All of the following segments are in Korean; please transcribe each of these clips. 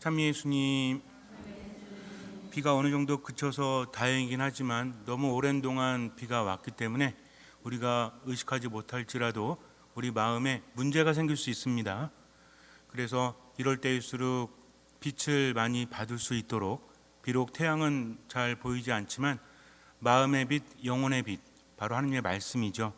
참 예수님, 비가 어느 정도 그쳐서 다행이긴 하지만 너무 오랜 동안 비가 왔기 때문에 우리가 의식하지 못할지라도 우리 마음에 문제가 생길 수 있습니다. 그래서 이럴 때일수록 빛을 많이 받을 수 있도록, 비록 태양은 잘 보이지 않지만 마음의 빛, 영혼의 빛, 바로 하느님의 말씀이죠.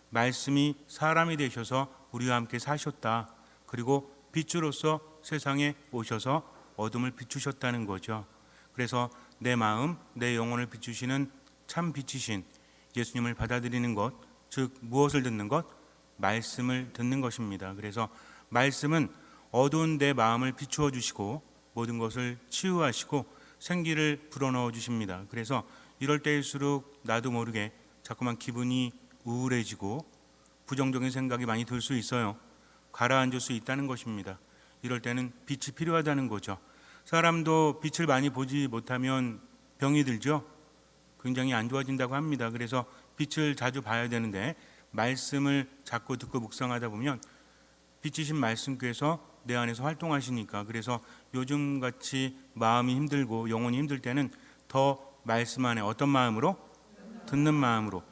말씀이 사람이 되셔서 우리와 함께 사셨다. 그리고 빛으로서 세상에 오셔서 어둠을 비추셨다는 거죠. 그래서 내 마음, 내 영혼을 비추시는 참 빛이신 예수님을 받아들이는 것, 즉 무엇을 듣는 것? 말씀을 듣는 것입니다. 그래서 말씀은 어두운 내 마음을 비추어 주시고 모든 것을 치유하시고 생기를 불어넣어 주십니다. 그래서 이럴 때일수록 나도 모르게 자꾸만 기분이 우울해지고 부정적인 생각이 많이 들 수 있어요. 가라앉을 수 있다는 것입니다. 이럴 때는 빛이 필요하다는 거죠. 사람도 빛을 많이 보지 못하면 병이 들죠. 굉장히 안 좋아진다고 합니다. 그래서 빛을 자주 봐야 되는데 말씀을 자꾸 듣고 묵상하다 보면 빛이신 말씀께서 내 안에서 활동하시니까, 그래서 요즘같이 마음이 힘들고 영혼이 힘들 때는 더 말씀 안에 어떤 마음으로? 듣는 마음으로.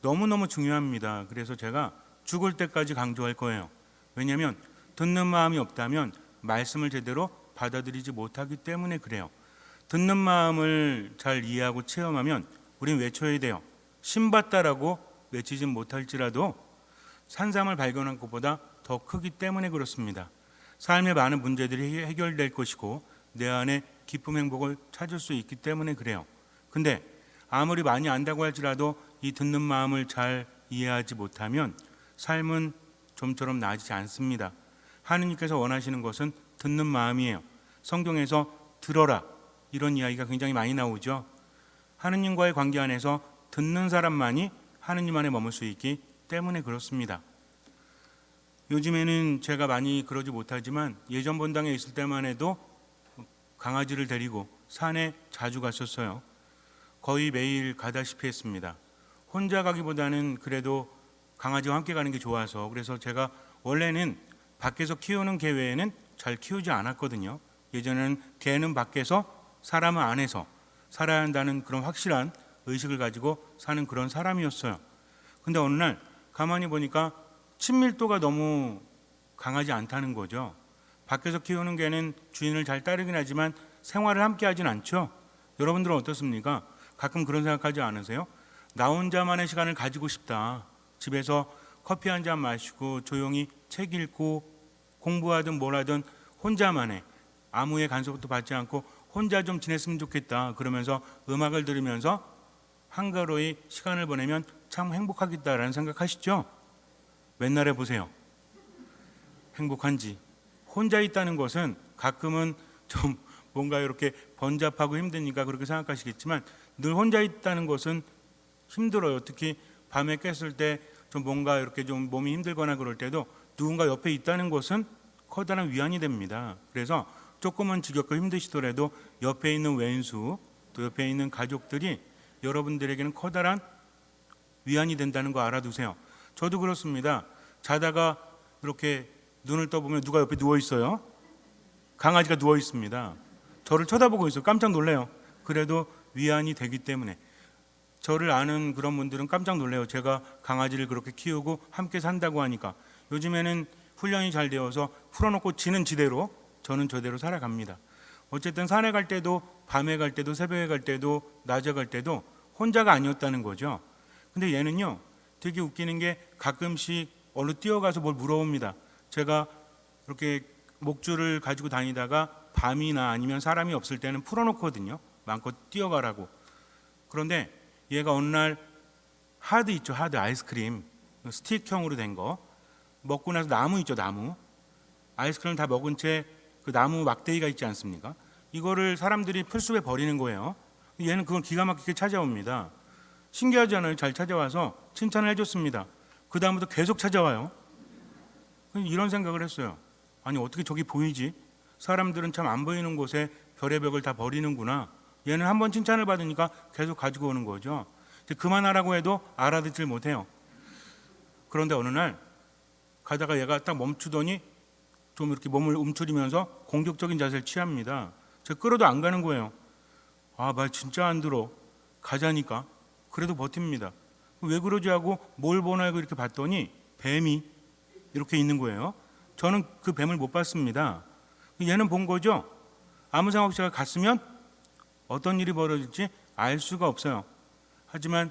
너무너무 중요합니다. 그래서 제가 죽을 때까지 강조할 거예요. 왜냐하면 듣는 마음이 없다면 말씀을 제대로 받아들이지 못하기 때문에 그래요. 듣는 마음을 잘 이해하고 체험하면 우리는 외쳐야 돼요. 신받다라고 외치진 못할지라도 산삼을 발견한 것보다 더 크기 때문에 그렇습니다. 삶의 많은 문제들이 해결될 것이고 내 안에 기쁨 행복을 찾을 수 있기 때문에 그래요. 근데 아무리 많이 안다고 할지라도 이 듣는 마음을 잘 이해하지 못하면 삶은 좀처럼 나아지지 않습니다. 하느님께서 원하시는 것은 듣는 마음이에요. 성경에서 들어라 이런 이야기가 굉장히 많이 나오죠. 하느님과의 관계 안에서 듣는 사람만이 하느님 안에 머물 수 있기 때문에 그렇습니다. 요즘에는 제가 많이 그러지 못하지만 예전 본당에 있을 때만 해도 강아지를 데리고 산에 자주 갔었어요. 거의 매일 가다시피 했습니다. 혼자 가기보다는 그래도 강아지와 함께 가는 게 좋아서, 그래서 제가 원래는 밖에서 키우는 개 외에는 잘 키우지 않았거든요. 예전에는 개는 밖에서 사람은 안에서 살아야 한다는 그런 확실한 의식을 가지고 사는 그런 사람이었어요. 근데 어느 날 가만히 보니까 친밀도가 너무 강하지 않다는 거죠. 밖에서 키우는 개는 주인을 잘 따르긴 하지만 생활을 함께 하진 않죠. 여러분들은 어떻습니까? 가끔 그런 생각하지 않으세요? 나 혼자만의 시간을 가지고 싶다. 집에서 커피 한 잔 마시고 조용히 책 읽고 공부하든 뭘 하든 혼자만의, 아무의 간섭도 받지 않고 혼자 좀 지냈으면 좋겠다. 그러면서 음악을 들으면서 한가로이 시간을 보내면 참 행복하겠다라는 생각하시죠? 맨날 해보세요. 행복한지. 혼자 있다는 것은 가끔은 좀 뭔가 이렇게 번잡하고 힘드니까 그렇게 생각하시겠지만 늘 혼자 있다는 것은 힘들어요. 특히 밤에 깼을 때 좀 뭔가 이렇게 좀 몸이 힘들거나 그럴 때도 누군가 옆에 있다는 것은 커다란 위안이 됩니다. 그래서 조금은 지겹고 힘드시더라도 옆에 있는 왼수, 또 옆에 있는 가족들이 여러분들에게는 커다란 위안이 된다는 거 알아두세요. 저도 그렇습니다. 자다가 이렇게 눈을 떠보면 누가 옆에 누워 있어요. 강아지가 누워 있습니다. 저를 쳐다보고 있어요. 깜짝 놀래요. 그래도 위안이 되기 때문에. 저를 아는 그런 분들은 깜짝 놀래요. 제가 강아지를 그렇게 키우고 함께 산다고 하니까. 요즘에는 훈련이 잘 되어서 풀어놓고 지는 지대로 저는 저대로 살아갑니다. 어쨌든 산에 갈 때도 밤에 갈 때도 새벽에 갈 때도 낮에 갈 때도 혼자가 아니었다는 거죠. 근데 얘는요 되게 웃기는 게 가끔씩 얼른 뛰어가서 뭘 물어봅니다. 제가 이렇게 목줄을 가지고 다니다가 밤이나 아니면 사람이 없을 때는 풀어놓거든요. 마음껏 뛰어가라고. 그런데 얘가 어느 날 하드 있죠. 하드 아이스크림 스틱형으로 된 거 먹고 나서 나무 있죠. 나무 아이스크림 다 먹은 채 그 나무 막대기가 있지 않습니까? 이거를 사람들이 풀숲에 버리는 거예요. 얘는 그걸 기가 막히게 찾아옵니다. 신기하지 않아요? 잘 찾아와서 칭찬을 해줬습니다. 그 다음부터 계속 찾아와요. 이런 생각을 했어요. 아니 어떻게 저기 보이지? 사람들은 참 안 보이는 곳에 별의 벽을 다 버리는구나. 얘는 한번 칭찬을 받으니까 계속 가지고 오는 거죠. 그만하라고 해도 알아듣질 못해요. 그런데 어느 날 가다가 얘가 딱 멈추더니 좀 이렇게 몸을 움츠리면서 공격적인 자세를 취합니다. 제가 끌어도 안 가는 거예요. 아, 말 진짜 안 들어. 가자니까. 그래도 버팁니다. 왜 그러지 하고 뭘 보나 하고 이렇게 봤더니 뱀이 이렇게 있는 거예요. 저는 그 뱀을 못 봤습니다. 얘는 본 거죠. 아무 생각 없이 제가 갔으면 어떤 일이 벌어질지 알 수가 없어요. 하지만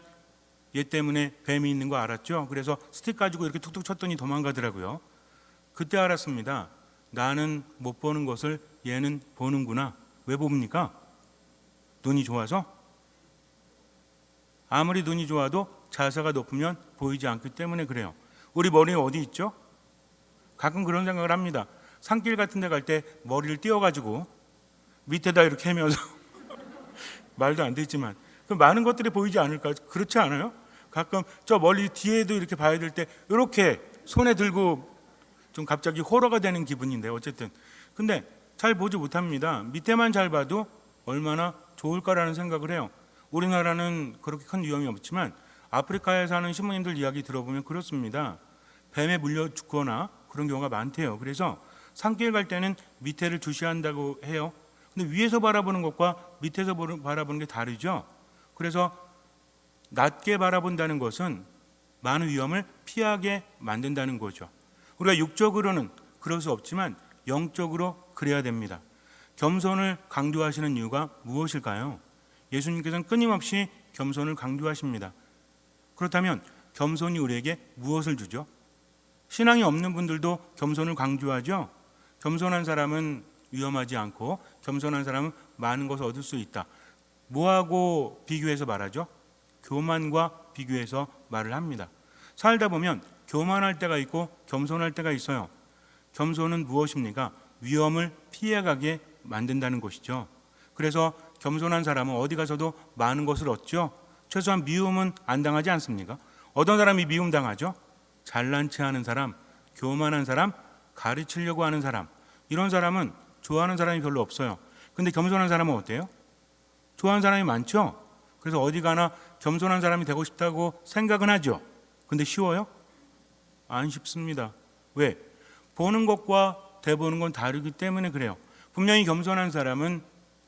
얘 때문에 뱀이 있는 거 알았죠. 그래서 스틱 가지고 이렇게 툭툭 쳤더니 도망가더라고요. 그때 알았습니다. 나는 못 보는 것을 얘는 보는구나. 왜 봅니까? 눈이 좋아서? 아무리 눈이 좋아도 자세가 높으면 보이지 않기 때문에 그래요. 우리 머리에 어디 있죠? 가끔 그런 생각을 합니다. 산길 같은 데 갈 때 머리를 띄워가지고 밑에다 이렇게 하면서 말도 안 되지만 그 많은 것들이 보이지 않을까? 그렇지 않아요? 가끔 저 멀리 뒤에도 이렇게 봐야 될 때 이렇게 손에 들고 좀 갑자기 호러가 되는 기분인데 어쨌든 근데 잘 보지 못합니다. 밑에만 잘 봐도 얼마나 좋을까라는 생각을 해요. 우리나라는 그렇게 큰 위험이 없지만 아프리카에 사는 신부님들 이야기 들어보면 그렇습니다. 뱀에 물려 죽거나 그런 경우가 많대요. 그래서 산길 갈 때는 밑에를 주시한다고 해요. 근데 위에서 바라보는 것과 밑에서 바라보는 게 다르죠. 그래서 낮게 바라본다는 것은 많은 위험을 피하게 만든다는 거죠. 우리가 육적으로는 그럴 수 없지만 영적으로 그래야 됩니다. 겸손을 강조하시는 이유가 무엇일까요? 예수님께서는 끊임없이 겸손을 강조하십니다. 그렇다면 겸손이 우리에게 무엇을 주죠? 신앙이 없는 분들도 겸손을 강조하죠. 겸손한 사람은 위험하지 않고 겸손한 사람은 많은 것을 얻을 수 있다. 뭐하고 비교해서 말하죠? 교만과 비교해서 말을 합니다. 살다 보면 교만할 때가 있고 겸손할 때가 있어요. 겸손은 무엇입니까? 위험을 피해가게 만든다는 것이죠. 그래서 겸손한 사람은 어디 가서도 많은 것을 얻죠. 최소한 미움은 안 당하지 않습니까? 어떤 사람이 미움 당하죠? 잘난 체 하는 사람, 교만한 사람, 가르치려고 하는 사람. 이런 사람은 좋아하는 사람이 별로 없어요. 근데 겸손한 사람은 어때요? 좋아하는 사람이 많죠? 그래서 어디 가나 겸손한 사람이 되고 싶다고 생각은 하죠. 근데 쉬워요? 안 쉽습니다. 왜? 보는 것과 대보는 건 다르기 때문에 그래요. 분명히 겸손한 사람은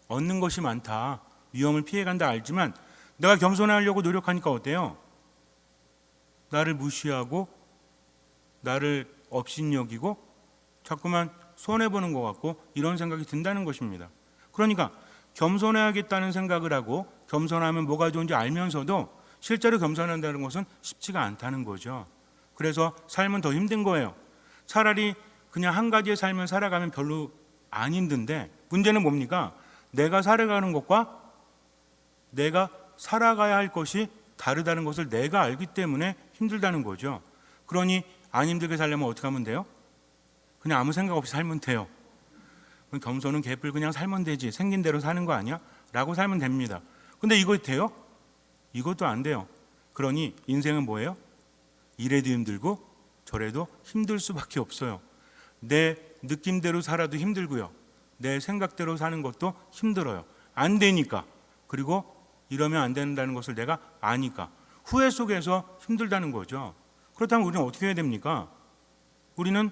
얻는 것이 많다, 위험을 피해간다 알지만 내가 겸손하려고 노력하니까 어때요? 나를 무시하고 나를 업신여기고 자꾸만 손해보는 것 같고 이런 생각이 든다는 것입니다. 그러니까 겸손해야겠다는 생각을 하고 겸손하면 뭐가 좋은지 알면서도 실제로 겸손한다는 것은 쉽지가 않다는 거죠. 그래서 삶은 더 힘든 거예요. 차라리 그냥 한 가지의 삶을 살아가면 별로 안 힘든데 문제는 뭡니까? 내가 살아가는 것과 내가 살아가야 할 것이 다르다는 것을 내가 알기 때문에 힘들다는 거죠. 그러니 안 힘들게 살려면 어떻게 하면 돼요? 그냥 아무 생각 없이 살면 돼요. 겸손은 개뿔 그냥 살면 되지, 생긴 대로 사는 거 아니야? 라고 살면 됩니다. 근데 이거 돼요? 이것도 안 돼요. 그러니 인생은 뭐예요? 이래도 힘들고 저래도 힘들 수밖에 없어요. 내 느낌대로 살아도 힘들고요, 내 생각대로 사는 것도 힘들어요. 안 되니까. 그리고 이러면 안 된다는 것을 내가 아니까 후회 속에서 힘들다는 거죠. 그렇다면 우리는 어떻게 해야 됩니까? 우리는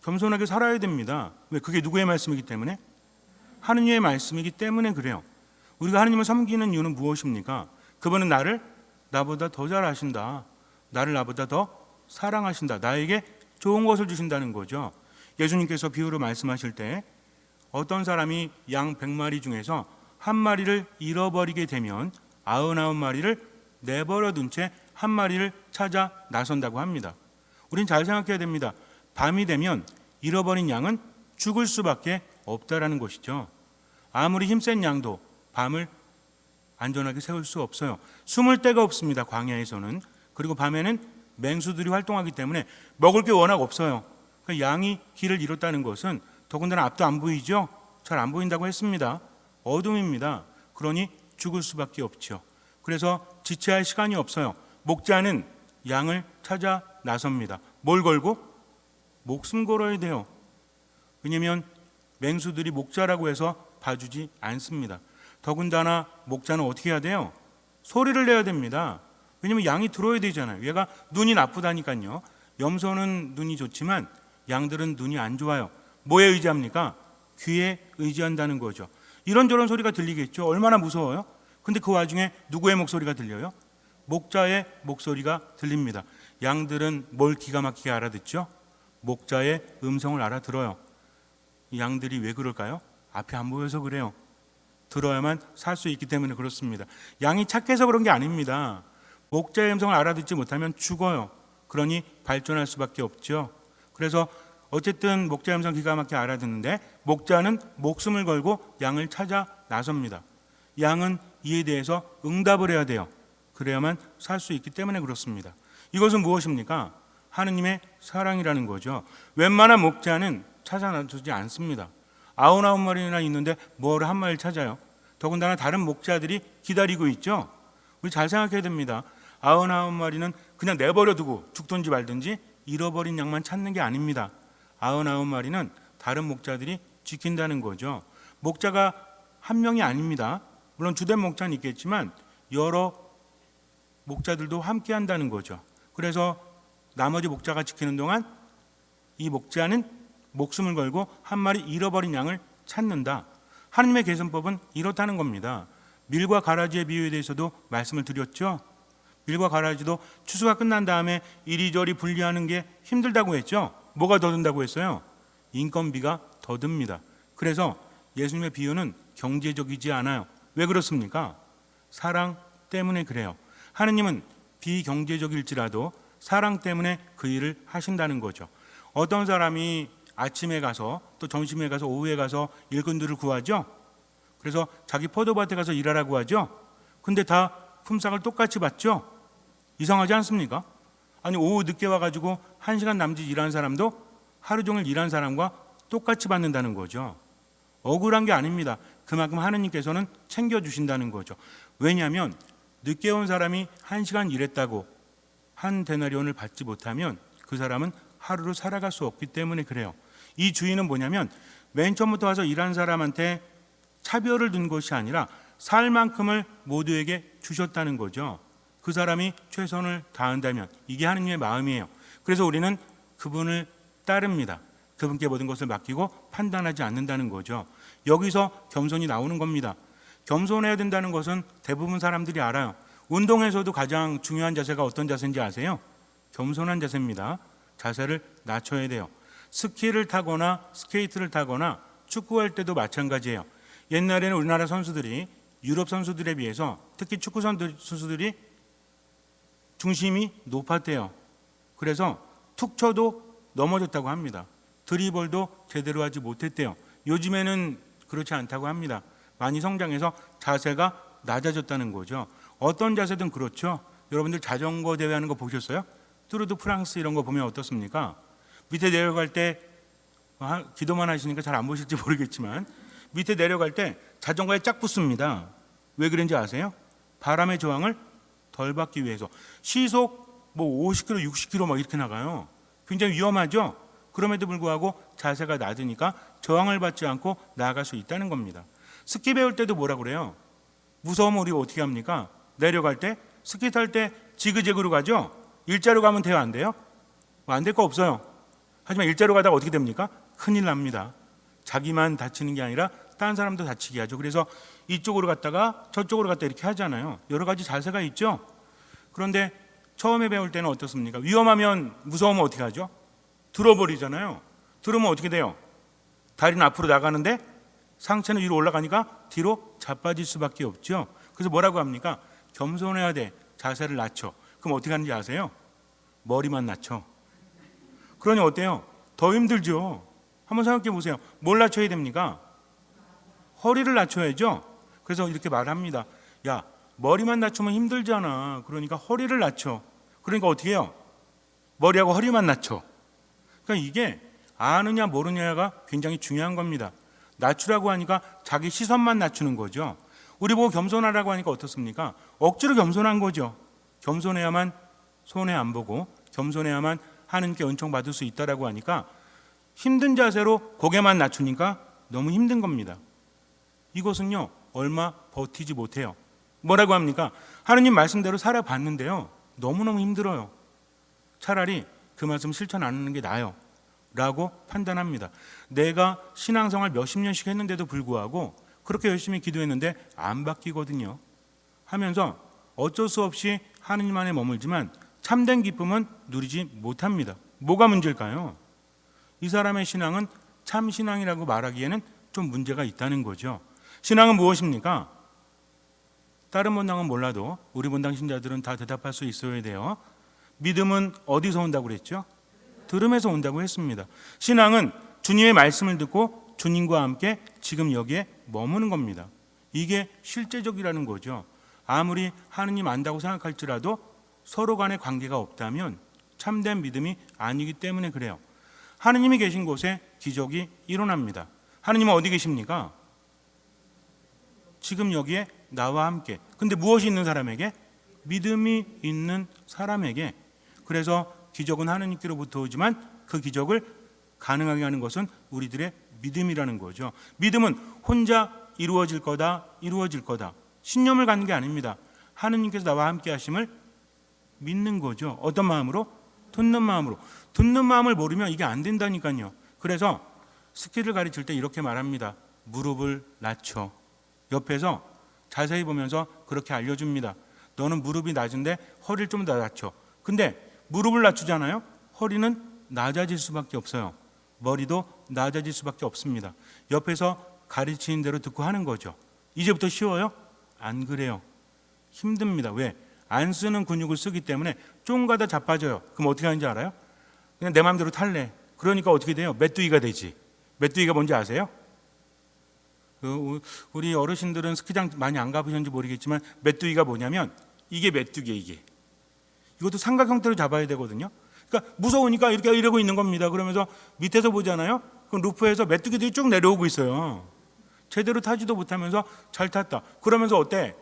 겸손하게 살아야 됩니다. 왜? 그게 누구의 말씀이기 때문에? 하느님의 말씀이기 때문에 그래요. 우리가 하느님을 섬기는 이유는 무엇입니까? 그분은 나를 나보다 더 잘 아신다, 나를 나보다 더 사랑하신다, 나에게 좋은 것을 주신다는 거죠. 예수님께서 비유로 말씀하실 때 어떤 사람이 양 100마리 중에서 한 마리를 잃어버리게 되면 99마리를 내버려 둔 채 한 마리를 찾아 나선다고 합니다. 우린 잘 생각해야 됩니다. 밤이 되면 잃어버린 양은 죽을 수밖에 없다라는 것이죠. 아무리 힘센 양도 밤을 안전하게 세울 수 없어요. 숨을 데가 없습니다, 광야에서는. 그리고 밤에는 맹수들이 활동하기 때문에 먹을 게 워낙 없어요. 그러니까 양이 길을 잃었다는 것은 더군다나 앞도 안 보이죠. 잘 안 보인다고 했습니다. 어둠입니다. 그러니 죽을 수밖에 없죠. 그래서 지체할 시간이 없어요. 목자는 양을 찾아 나섭니다. 뭘 걸고? 목숨 걸어야 돼요. 왜냐하면 맹수들이 목자라고 해서 봐주지 않습니다. 더군다나 목자는 어떻게 해야 돼요? 소리를 내야 됩니다. 왜냐하면 양이 들어야 되잖아요. 얘가 눈이 나쁘다니까요. 염소는 눈이 좋지만 양들은 눈이 안 좋아요. 뭐에 의지합니까? 귀에 의지한다는 거죠. 이런저런 소리가 들리겠죠. 얼마나 무서워요? 근데 그 와중에 누구의 목소리가 들려요? 목자의 목소리가 들립니다. 양들은 뭘 기가 막히게 알아듣죠? 목자의 음성을 알아들어요. 이 양들이 왜 그럴까요? 앞이 안 보여서 그래요. 들어야만 살 수 있기 때문에 그렇습니다. 양이 착해서 그런 게 아닙니다. 목자의 음성을 알아듣지 못하면 죽어요. 그러니 발전할 수밖에 없죠. 그래서 어쨌든 목자의 음성 기가 막히게 알아듣는데 목자는 목숨을 걸고 양을 찾아 나섭니다. 양은 이에 대해서 응답을 해야 돼요. 그래야만 살 수 있기 때문에 그렇습니다. 이것은 무엇입니까? 하느님의 사랑이라는 거죠. 웬만한 목자는 찾아 나서지 않습니다. 99마리나 있는데 뭐를 한 마리를 찾아요? 더군다나 다른 목자들이 기다리고 있죠. 우리 잘 생각해야 됩니다. 99마리는 그냥 내버려 두고 죽든지 말든지 잃어버린 양만 찾는 게 아닙니다. 99마리는 다른 목자들이 지킨다는 거죠. 목자가 한 명이 아닙니다. 물론 주된 목자는 있겠지만 여러 목자들도 함께 한다는 거죠. 그래서 나머지 목자가 지키는 동안 이 목자는 목숨을 걸고 한 마리 잃어버린 양을 찾는다. 하느님의 계승법은 이렇다는 겁니다. 밀과 가라지의 비유에 대해서도 말씀을 드렸죠. 밀과 가라지도 추수가 끝난 다음에 이리저리 분리하는 게 힘들다고 했죠. 뭐가 더 든다고 했어요? 인건비가 더 듭니다. 그래서 예수님의 비유는 경제적이지 않아요. 왜 그렇습니까? 사랑 때문에 그래요. 하느님은 비경제적일지라도 사랑 때문에 그 일을 하신다는 거죠. 어떤 사람이 아침에 가서 또 점심에 가서 오후에 가서 일꾼들을 구하죠. 그래서 자기 포도밭에 가서 일하라고 하죠. 근데 다 품삯을 똑같이 받죠. 이상하지 않습니까? 아니 오후 늦게 와가지고 1시간 남짓 일한 사람도 하루 종일 일한 사람과 똑같이 받는다는 거죠. 억울한 게 아닙니다. 그만큼 하느님께서는 챙겨주신다는 거죠. 왜냐하면 늦게 온 사람이 1시간 일했다고 한 데나리온을 받지 못하면 그 사람은 하루를 살아갈 수 없기 때문에 그래요. 이 주인은 뭐냐면 맨 처음부터 와서 일한 사람한테 차별을 둔 것이 아니라 살 만큼을 모두에게 주셨다는 거죠. 그 사람이 최선을 다한다면 이게 하느님의 마음이에요. 그래서 우리는 그분을 따릅니다. 그분께 모든 것을 맡기고 판단하지 않는다는 거죠. 여기서 겸손이 나오는 겁니다. 겸손해야 된다는 것은 대부분 사람들이 알아요. 운동에서도 가장 중요한 자세가 어떤 자세인지 아세요? 겸손한 자세입니다. 자세를 낮춰야 돼요. 스키를 타거나 스케이트를 타거나 축구할 때도 마찬가지예요. 옛날에는 우리나라 선수들이 유럽 선수들에 비해서 특히 축구 선수들이 중심이 높았대요. 그래서 툭 쳐도 넘어졌다고 합니다. 드리블도 제대로 하지 못했대요. 요즘에는 그렇지 않다고 합니다. 많이 성장해서 자세가 낮아졌다는 거죠. 어떤 자세든 그렇죠. 여러분들 자전거 대회하는 거 보셨어요? 뚜르드 프랑스 이런 거 보면 어떻습니까? 밑에 내려갈 때 기도만 하시니까 잘 안 보실지 모르겠지만 밑에 내려갈 때 자전거에 짝 붙습니다. 왜 그런지 아세요? 바람의 저항을 덜 받기 위해서. 시속 뭐 50km, 60km 막 이렇게 나가요. 굉장히 위험하죠? 그럼에도 불구하고 자세가 낮으니까 저항을 받지 않고 나아갈 수 있다는 겁니다. 스키 배울 때도 뭐라 그래요? 무서우면 우리가 어떻게 합니까? 내려갈 때 스키 탈 때 지그재그로 가죠? 일자로 가면 돼요? 안 돼요? 안 될 거 없어요. 하지만 일자로 가다가 어떻게 됩니까? 큰일 납니다. 자기만 다치는 게 아니라 다른 사람도 다치게 하죠. 그래서 이쪽으로 갔다가 저쪽으로 갔다 이렇게 하잖아요. 여러 가지 자세가 있죠. 그런데 처음에 배울 때는 어떻습니까? 위험하면 무서우면 어떻게 하죠? 들어버리잖아요. 들으면 어떻게 돼요? 다리는 앞으로 나가는데 상체는 위로 올라가니까 뒤로 자빠질 수밖에 없죠. 그래서 뭐라고 합니까? 겸손해야 돼. 자세를 낮춰. 그럼 어떻게 하는지 아세요? 머리만 낮춰. 그러니 어때요? 더 힘들죠. 한번 생각해 보세요. 뭘 낮춰야 됩니까? 허리를 낮춰야죠. 그래서 이렇게 말합니다. 야, 머리만 낮추면 힘들잖아. 그러니까 허리를 낮춰. 그러니까 어떻게 해요? 머리하고 허리만 낮춰. 그러니까 이게 아느냐 모르냐가 굉장히 중요한 겁니다. 낮추라고 하니까 자기 시선만 낮추는 거죠. 우리 보고 겸손하라고 하니까 어떻습니까? 억지로 겸손한 거죠. 겸손해야만 손해 안 보고 겸손해야만 하느님께 은총 받을 수 있다라고 하니까 힘든 자세로 고개만 낮추니까 너무 힘든 겁니다. 이것은요 얼마 버티지 못해요. 뭐라고 합니까? 하느님 말씀대로 살아봤는데요 너무너무 힘들어요. 차라리 그 말씀 실천 안 하는 게 나아요. 라고 판단합니다. 내가 신앙생활 몇십 년씩 했는데도 불구하고 그렇게 열심히 기도했는데 안 바뀌거든요. 하면서 어쩔 수 없이 하느님 안에 머물지만 참된 기쁨은 누리지 못합니다. 뭐가 문제일까요? 이 사람의 신앙은 참 신앙이라고 말하기에는 좀 문제가 있다는 거죠. 신앙은 무엇입니까? 다른 본당은 몰라도 우리 본당 신자들은 다 대답할 수 있어야 돼요. 믿음은 어디서 온다고 그랬죠? 들음에서 온다고 했습니다. 신앙은 주님의 말씀을 듣고 주님과 함께 지금 여기에 머무는 겁니다. 이게 실제적이라는 거죠. 아무리 하느님 안다고 생각할지라도 서로 간의 관계가 없다면 참된 믿음이 아니기 때문에 그래요. 하느님이 계신 곳에 기적이 일어납니다. 하느님은 어디 계십니까? 지금 여기에 나와 함께. 근데 무엇이 있는 사람에게? 믿음이 있는 사람에게. 그래서 기적은 하느님께로부터 오지만 그 기적을 가능하게 하는 것은 우리들의 믿음이라는 거죠. 믿음은 혼자 이루어질 거다. 신념을 갖는 게 아닙니다. 하느님께서 나와 함께 하심을 믿는 거죠. 어떤 마음으로? 듣는 마음으로. 듣는 마음을 모르면 이게 안 된다니까요. 그래서 스키를 가르칠 때 이렇게 말합니다. 무릎을 낮춰. 옆에서 자세히 보면서 그렇게 알려줍니다. 너는 무릎이 낮은데 허리를 좀 더 낮춰. 근데 무릎을 낮추잖아요. 허리는 낮아질 수밖에 없어요. 머리도 낮아질 수밖에 없습니다. 옆에서 가르치는 대로 듣고 하는 거죠. 이제부터 쉬워요? 안 그래요. 힘듭니다. 왜? 안 쓰는 근육을 쓰기 때문에 좀 가다 자빠져요. 그럼 어떻게 하는지 알아요? 그냥 내 마음대로 탈래. 그러니까 어떻게 돼요? 메뚜기가 되지. 메뚜기가 뭔지 아세요? 우리 어르신들은 스키장 많이 안 가보셨는지 모르겠지만 메뚜기가 뭐냐면 이게 메뚜기예요. 이게. 이것도 삼각 형태로 잡아야 되거든요. 그러니까 무서우니까 이렇게 이러고 있는 겁니다. 그러면서 밑에서 보잖아요. 그럼 루프에서 메뚜기들이 쭉 내려오고 있어요. 제대로 타지도 못하면서 잘 탔다. 그러면서 어때?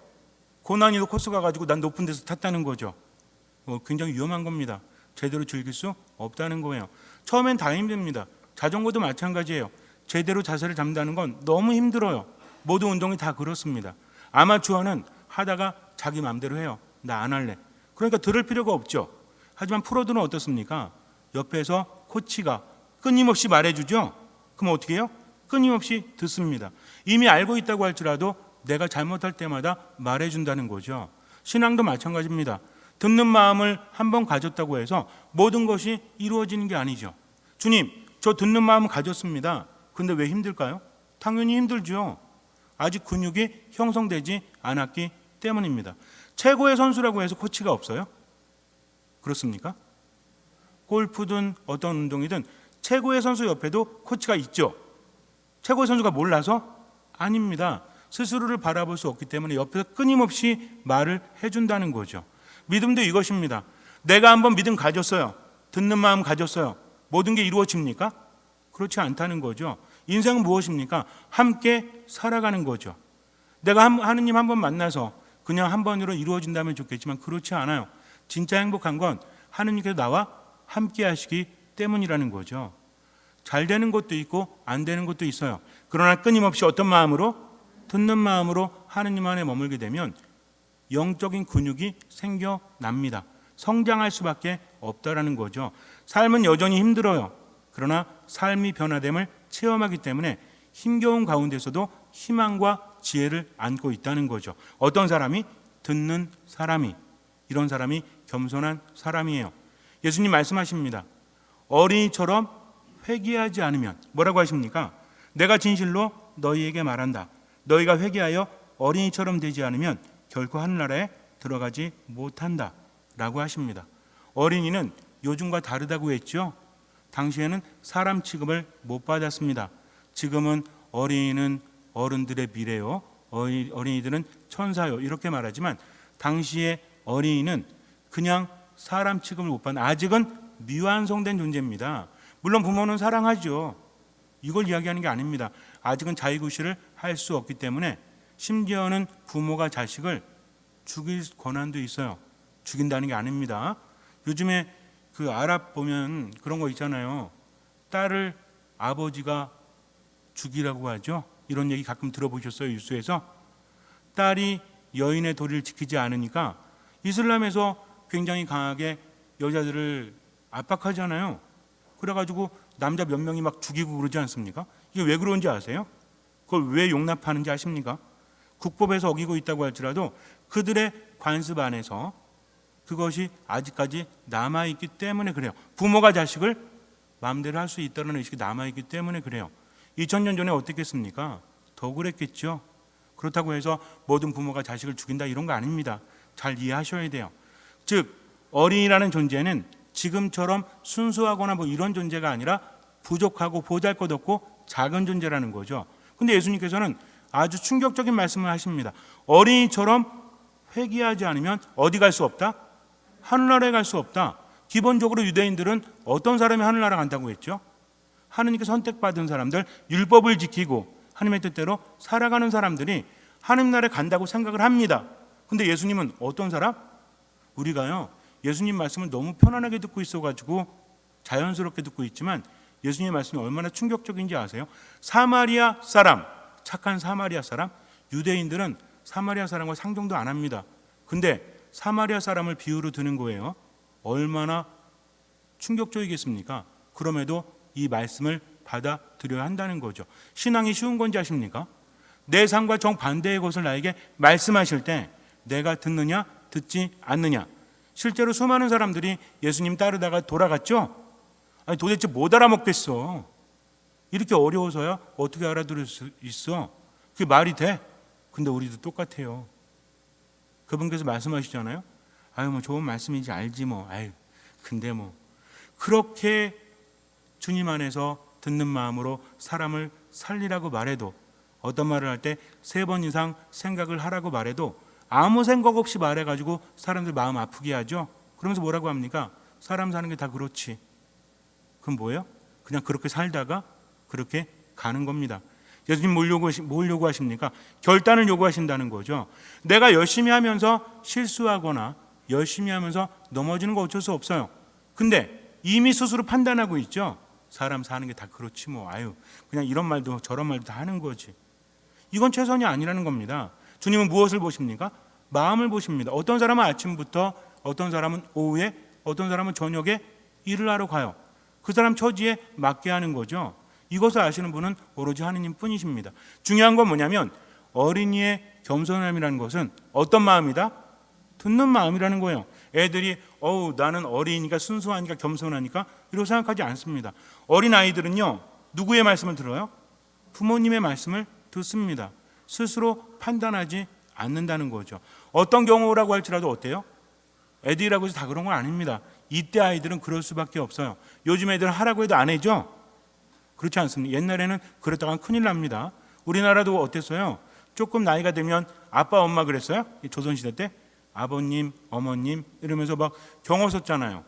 고난이도 코스 가가지고 난 높은 데서 탔다는 거죠. 굉장히 위험한 겁니다. 제대로 즐길 수 없다는 거예요. 처음엔 다 힘듭니다. 자전거도 마찬가지예요. 제대로 자세를 잡는다는 건 너무 힘들어요. 모든 운동이 다 그렇습니다. 아마추어는 하다가 자기 마음대로 해요. 나 안 할래. 그러니까 들을 필요가 없죠. 하지만 프로들은 어떻습니까? 옆에서 코치가 끊임없이 말해주죠. 그럼 어떻게 해요? 끊임없이 듣습니다. 이미 알고 있다고 할지라도 내가 잘못할 때마다 말해준다는 거죠. 신앙도 마찬가지입니다. 듣는 마음을 한번 가졌다고 해서 모든 것이 이루어지는 게 아니죠. 주님, 저 듣는 마음 가졌습니다. 근데 왜 힘들까요? 당연히 힘들죠. 아직 근육이 형성되지 않았기 때문입니다. 최고의 선수라고 해서 코치가 없어요? 그렇습니까? 골프든 어떤 운동이든 최고의 선수 옆에도 코치가 있죠. 최고의 선수가 몰라서? 아닙니다. 스스로를 바라볼 수 없기 때문에 옆에서 끊임없이 말을 해준다는 거죠. 믿음도 이것입니다. 내가 한번 믿음 가졌어요. 듣는 마음 가졌어요. 모든 게 이루어집니까? 그렇지 않다는 거죠. 인생은 무엇입니까? 함께 살아가는 거죠. 내가 하느님 한 번 만나서 그냥 한 번으로 이루어진다면 좋겠지만 그렇지 않아요. 진짜 행복한 건 하느님께서 나와 함께 하시기 때문이라는 거죠. 잘 되는 것도 있고 안 되는 것도 있어요. 그러나 끊임없이 어떤 마음으로? 듣는 마음으로 하느님 안에 머물게 되면 영적인 근육이 생겨납니다. 성장할 수밖에 없다라는 거죠. 삶은 여전히 힘들어요. 그러나 삶이 변화됨을 체험하기 때문에 힘겨운 가운데서도 희망과 지혜를 안고 있다는 거죠. 어떤 사람이? 듣는 사람이. 이런 사람이 겸손한 사람이에요. 예수님 말씀하십니다. 어린이처럼 회개하지 않으면 뭐라고 하십니까? 내가 진실로 너희에게 말한다. 너희가 회개하여 어린이처럼 되지 않으면 결코 하늘나라에 들어가지 못한다 라고 하십니다. 어린이는 요즘과 다르다고 했죠. 당시에는 사람 취급을 못 받았습니다. 지금은 어린이는 어른들의 미래요, 어린이들은 천사요 이렇게 말하지만 당시의 어린이는 그냥 사람 취급을 못 받는 아직은 미완성된 존재입니다. 물론 부모는 사랑하죠. 이걸 이야기하는 게 아닙니다. 아직은 자기구실을 할 수 없기 때문에 심지어는 부모가 자식을 죽일 권한도 있어요. 죽인다는 게 아닙니다. 요즘에 그 아랍 보면 그런 거 있잖아요. 딸을 아버지가 죽이라고 하죠. 이런 얘기 가끔 들어보셨어요? 뉴스에서. 딸이 여인의 도리를 지키지 않으니까 이슬람에서 굉장히 강하게 여자들을 압박하잖아요. 그래가지고 남자 몇 명이 막 죽이고 그러지 않습니까? 이게 왜 그런지 아세요? 그걸 왜 용납하는지 아십니까? 국법에서 어기고 있다고 할지라도 그들의 관습 안에서 그것이 아직까지 남아있기 때문에 그래요. 부모가 자식을 마음대로 할 수 있다는 의식이 남아있기 때문에 그래요. 2000년 전에 어땠겠습니까? 더 그랬겠죠. 그렇다고 해서 모든 부모가 자식을 죽인다 이런 거 아닙니다. 잘 이해하셔야 돼요. 즉 어린이라는 존재는 지금처럼 순수하거나 뭐 이런 존재가 아니라 부족하고 보잘것없고 작은 존재라는 거죠. 근데 예수님께서는 아주 충격적인 말씀을 하십니다. 어린이처럼 회개하지 않으면 어디 갈 수 없다? 하늘나라에 갈 수 없다. 기본적으로 유대인들은 어떤 사람이 하늘나라 간다고 했죠? 하느님께 선택받은 사람들, 율법을 지키고 하나님의 뜻대로 살아가는 사람들이 하늘나라에 간다고 생각을 합니다. 근데 예수님은 어떤 사람? 우리가요 예수님 말씀을 너무 편안하게 듣고 있어가지고 자연스럽게 듣고 있지만 예수님의 말씀이 얼마나 충격적인지 아세요? 사마리아 사람, 착한 사마리아 사람, 유대인들은 사마리아 사람과 상종도 안 합니다. 근데 사마리아 사람을 비유로 드는 거예요. 얼마나 충격적이겠습니까? 그럼에도 이 말씀을 받아들여야 한다는 거죠. 신앙이 쉬운 건지 아십니까? 내 삶과 정반대의 것을 나에게 말씀하실 때 내가 듣느냐 듣지 않느냐. 실제로 수많은 사람들이 예수님 따르다가 돌아갔죠. 아니 도대체 못 알아먹겠어. 이렇게 어려워서야 어떻게 알아들을 수 있어? 그게 말이 돼? 근데 우리도 똑같아요. 그분께서 말씀하시잖아요. 아유 뭐 좋은 말씀인지 알지 뭐. 아유 근데 뭐 그렇게 주님 안에서 듣는 마음으로 사람을 살리라고 말해도 어떤 말을 할 때 3번 이상 생각을 하라고 말해도 아무 생각 없이 말해가지고 사람들 마음 아프게 하죠. 그러면서 뭐라고 합니까? 사람 사는 게 다 그렇지. 그럼 뭐예요? 그냥 그렇게 살다가 그렇게 가는 겁니다. 예수님 뭘 요구하십니까? 결단을 요구하신다는 거죠. 내가 열심히 하면서 실수하거나 열심히 하면서 넘어지는 거 어쩔 수 없어요. 근데 이미 스스로 판단하고 있죠. 사람 사는 게 다 그렇지 뭐. 아유 그냥 이런 말도 저런 말도 다 하는 거지. 이건 최선이 아니라는 겁니다. 주님은 무엇을 보십니까? 마음을 보십니다. 어떤 사람은 아침부터, 어떤 사람은 오후에, 어떤 사람은 저녁에 일을 하러 가요. 그 사람 처지에 맞게 하는 거죠. 이것을 아시는 분은 오로지 하느님 뿐이십니다. 중요한 건 뭐냐면 어린이의 겸손함이라는 것은 어떤 마음이다? 듣는 마음이라는 거예요. 애들이 나는 어린이니까 순수하니까 겸손하니까 이렇게 생각하지 않습니다. 어린아이들은요 누구의 말씀을 들어요? 부모님의 말씀을 듣습니다. 스스로 판단하지 않는다는 거죠. 어떤 경우라고 할지라도 어때요? 애들이라고 해서 다 그런 건 아닙니다. 이때 아이들은 그럴 수밖에 없어요. 요즘 애들은 하라고 해도 안 해죠? 그렇지 않습니다. 옛날에는 그랬다가 큰일 납니다. 우리나라도 어땠어요? 조금 나이가 되면 아빠 엄마 그랬어요? 조선시대 때 아버님 어머님 이러면서 막 경어 썼잖아요.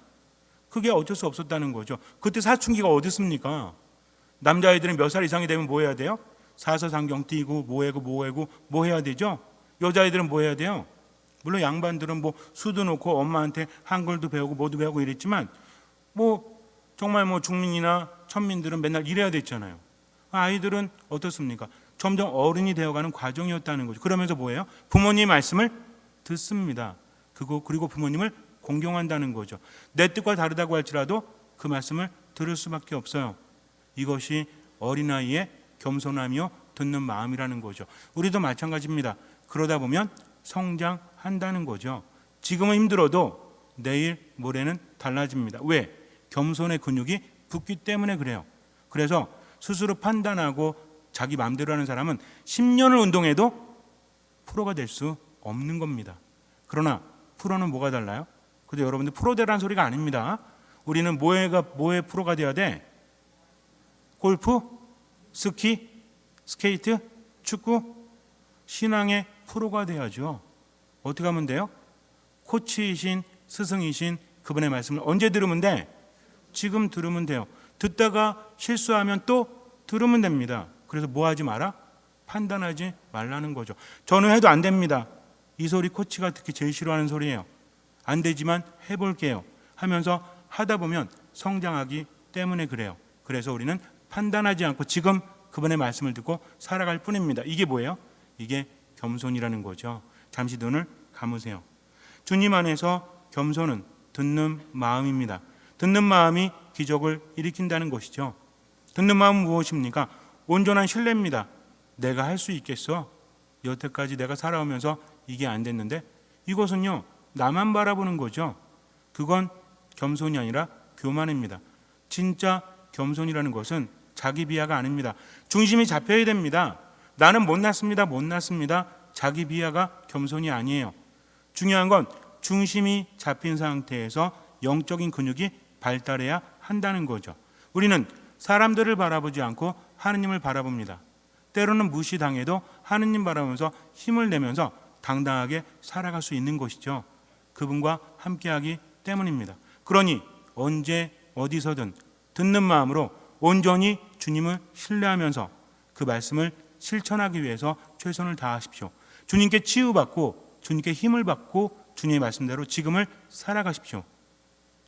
그게 어쩔 수 없었다는 거죠. 그때 사춘기가 어디 있습니까? 남자아이들은 몇 살 이상이 되면 뭐 해야 돼요? 사서상경 띄고 뭐 해야 되죠? 여자아이들은 뭐 해야 돼요? 물론 양반들은 뭐 수도 놓고 엄마한테 한글도 배우고 뭐도 배우고 이랬지만 뭐 정말 뭐 중민이나 천민들은 맨날 일해야 됐잖아요. 아이들은 어떻습니까? 점점 어른이 되어가는 과정이었다는 거죠. 그러면서 뭐예요? 부모님 말씀을 듣습니다. 그리고 부모님을 공경한다는 거죠. 내 뜻과 다르다고 할지라도 그 말씀을 들을 수밖에 없어요. 이것이 어린아이의 겸손하며 듣는 마음이라는 거죠. 우리도 마찬가지입니다. 그러다 보면 성장한다는 거죠. 지금은 힘들어도 내일 모레는 달라집니다. 왜? 겸손의 근육이 붙기 때문에 그래요. 그래서 스스로 판단하고 자기 마음대로 하는 사람은 10년을 운동해도 프로가 될 수 없는 겁니다. 그러나 프로는 뭐가 달라요? 근데 여러분들 프로 되라는 소리가 아닙니다. 우리는 뭐에 프로가 돼야 돼? 골프, 스키, 스케이트, 축구, 신앙의 프로가 돼야죠. 어떻게 하면 돼요? 코치이신 스승이신 그분의 말씀을 언제 들으면 돼? 지금 들으면 돼요. 듣다가 실수하면 또 들으면 됩니다. 그래서 뭐 하지 마라? 판단하지 말라는 거죠. 저는 해도 안 됩니다. 이 소리 코치가 특히 제일 싫어하는 소리예요. 안 되지만 해볼게요 하면서 하다 보면 성장하기 때문에 그래요. 그래서 우리는 판단하지 않고 지금 그분의 말씀을 듣고 살아갈 뿐입니다. 이게 뭐예요? 이게 겸손이라는 거죠. 잠시 눈을 감으세요. 주님 안에서 겸손은 듣는 마음입니다. 듣는 마음이 기적을 일으킨다는 것이죠. 듣는 마음은 무엇입니까? 온전한 신뢰입니다. 내가 할 수 있겠어? 여태까지 내가 살아오면서 이게 안 됐는데? 이것은요, 나만 바라보는 거죠. 그건 겸손이 아니라 교만입니다. 진짜 겸손이라는 것은 자기 비하가 아닙니다. 중심이 잡혀야 됩니다. 나는 못났습니다. 자기 비하가 겸손이 아니에요. 중요한 건 중심이 잡힌 상태에서 영적인 근육이 발달해야 한다는 거죠. 우리는 사람들을 바라보지 않고 하느님을 바라봅니다. 때로는 무시당해도 하느님 바라보면서 힘을 내면서 당당하게 살아갈 수 있는 것이죠. 그분과 함께하기 때문입니다. 그러니 언제 어디서든 듣는 마음으로 온전히 주님을 신뢰하면서 그 말씀을 실천하기 위해서 최선을 다하십시오. 주님께 치유받고 주님께 힘을 받고 주님의 말씀대로 지금을 살아가십시오.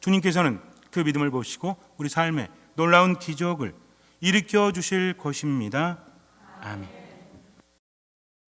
주님께서는 그 믿음을 보시고 우리 삶에 놀라운 기적을 일으켜 주실 것입니다. 아멘.